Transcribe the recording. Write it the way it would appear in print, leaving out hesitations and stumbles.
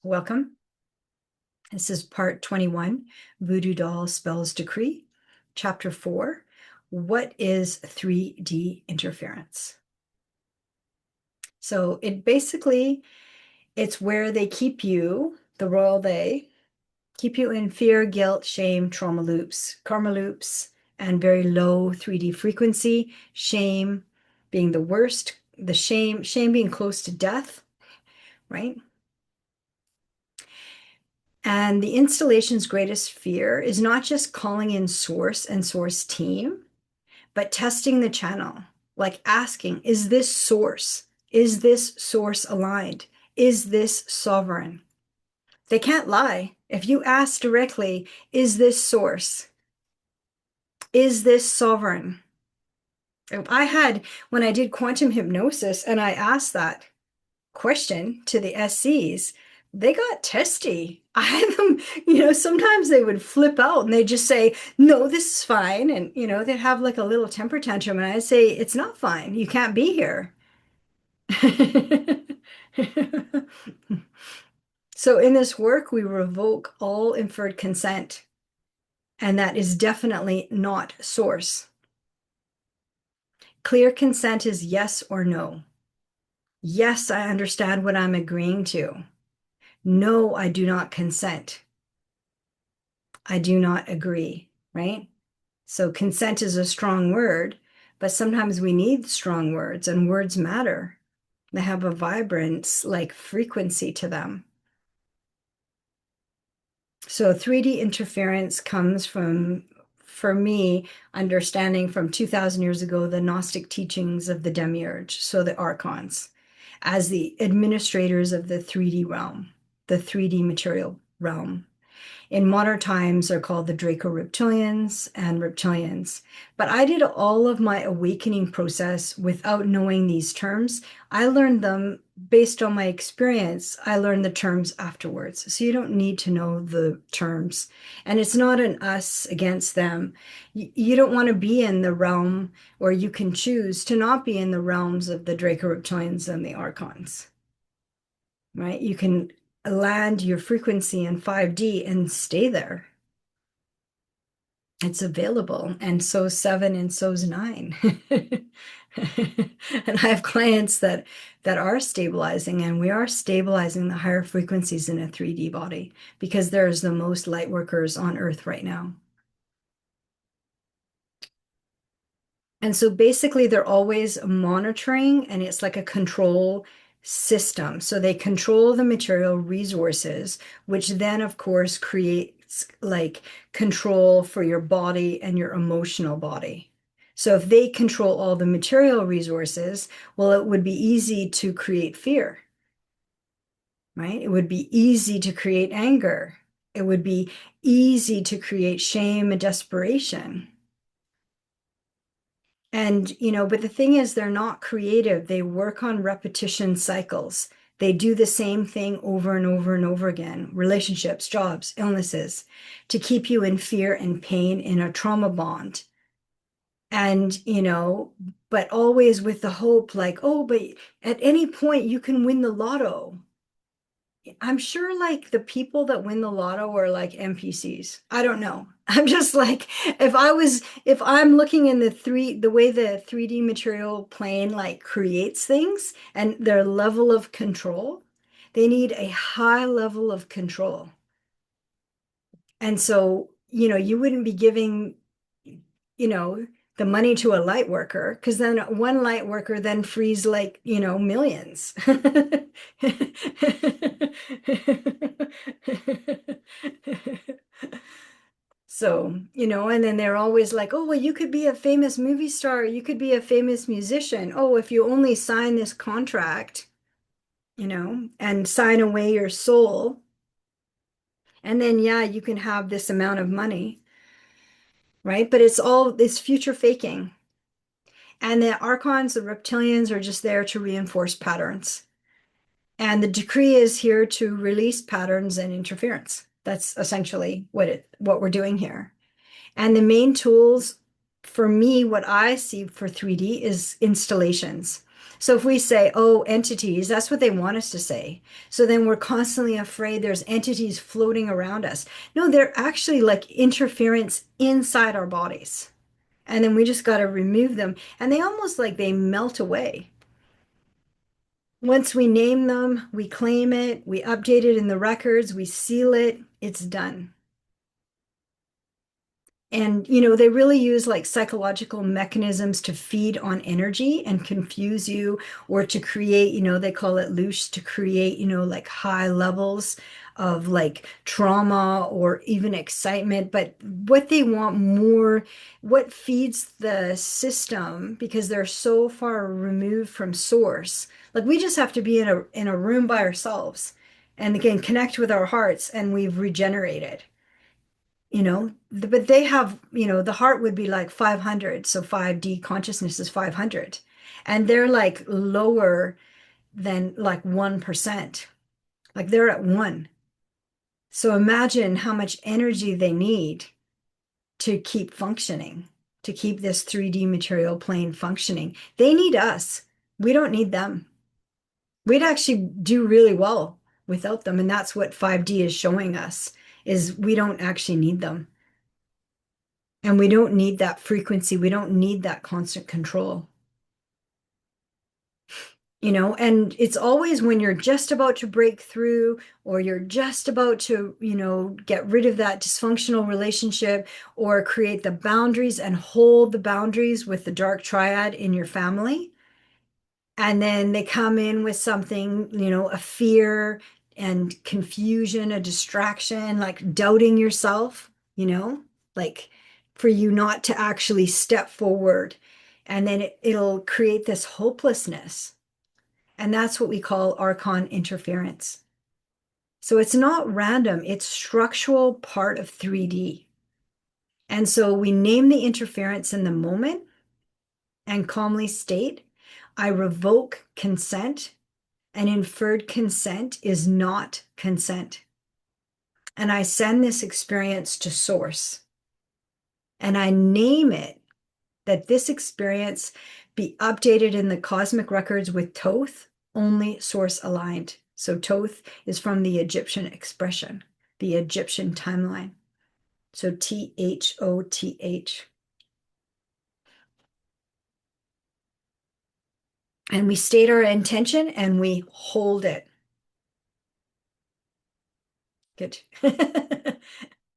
Welcome. This is part 21, Voodoo Doll Spells Decree, chapter 4, What is 3D Interference? So it's where they keep you, the royal they, keep you in fear, guilt, shame, trauma loops, karma loops, and very low 3D frequency, shame being the worst, the shame being close to death, right? And the installation's greatest fear is not just calling in source and source team, but testing the channel, like asking, is this source? Is this source aligned? Is this sovereign? They can't lie. If you ask directly, is this source? Is this sovereign? When I did quantum hypnosis and I asked that question to the SCs, they got testy. I had them, sometimes they would flip out and they'd just say, no, this is fine. And, they'd have like a little temper tantrum. And I'd say, it's not fine. You can't be here. So in this work, we revoke all inferred consent. And that is definitely not source. Clear consent is yes or no. Yes, I understand what I'm agreeing to. No, I do not consent. I do not agree, right? So consent is a strong word, but sometimes we need strong words, and words matter. They have a vibrance, like frequency to them. So 3D interference comes from, for me, understanding from 2,000 years ago, the Gnostic teachings of the demiurge, so the archons, as the administrators of the 3D realm, the 3D material realm. In modern times, they're called the Draco-reptilians and reptilians. But I did all of my awakening process without knowing these terms. I learned them based on my experience. I learned the terms afterwards. So you don't need to know the terms. And it's not an us against them. You don't want to be in the realm, or you can choose to not be in the realms of the Draco-reptilians and the archons, right? You can land your frequency in 5D and stay there. It's available, and so's 7 and so's 9. And I have clients that are stabilizing, and we are stabilizing the higher frequencies in a 3D body because there's the most light workers on Earth right now. And so basically they're always monitoring, and it's like a control system. So they control the material resources, which then of course creates like control for your body and your emotional body. So if they control all the material resources, well, it would be easy to create fear, right? It would be easy to create anger. It would be easy to create shame and desperation. And, but the thing is, they're not creative. They work on repetition cycles. They do the same thing over and over and over again, relationships, jobs, illnesses, to keep you in fear and pain in a trauma bond. And, but always with the hope like, oh, but at any point you can win the lotto. I'm sure like the people that win the lotto are like NPCs. I don't know. I'm just like, if I'm looking in the way the 3D material plane like creates things and their level of control, they need a high level of control. And so, you wouldn't be giving, the money to a light worker, because then one light worker then frees like, millions. So, and then they're always like, oh, well, you could be a famous movie star, you could be a famous musician. Oh, if you only sign this contract, and sign away your soul, and then, yeah, you can have this amount of money, right? But it's future faking. And the archons, the reptilians, are just there to reinforce patterns. And the decree is here to release patterns and interference. That's essentially what we're doing here. And the main tools for me, what I see for 3D is installations. So if we say, oh, entities, that's what they want us to say. So then we're constantly afraid there's entities floating around us. No, they're actually like interference inside our bodies. And then we just got to remove them. And they almost like they melt away. Once we name them, we claim it, we update it in the records, we seal it, it's done. And, they really use like psychological mechanisms to feed on energy and confuse you, or to create, they call it loose, to create, like high levels of like trauma or even excitement. But what they want more, what feeds the system, because they're so far removed from source, like we just have to be in a room by ourselves and again connect with our hearts and we've regenerated. But they have, the heart would be like 500. So 5D consciousness is 500. And they're like lower than like 1%. Like they're at 1. So imagine how much energy they need to keep functioning, to keep this 3D material plane functioning. They need us. We don't need them. We'd actually do really well without them. And that's what 5D is showing us, is we don't actually need them. And we don't need that frequency. We don't need that constant control. And it's always when you're just about to break through, or you're just about to, get rid of that dysfunctional relationship, or create the boundaries and hold the boundaries with the dark triad in your family. And then they come in with something, a fear and confusion, a distraction, like doubting yourself, like for you not to actually step forward. And then it'll create this hopelessness. And that's what we call archon interference. So it's not random, it's structural part of 3D. And so we name the interference in the moment and calmly state, I revoke consent, and inferred consent is not consent. And I send this experience to source. And I name it that this experience be updated in the cosmic records with Thoth, only source aligned. So Thoth is from the Egyptian expression, the Egyptian timeline. So THOTH. And we state our intention and we hold it. Good.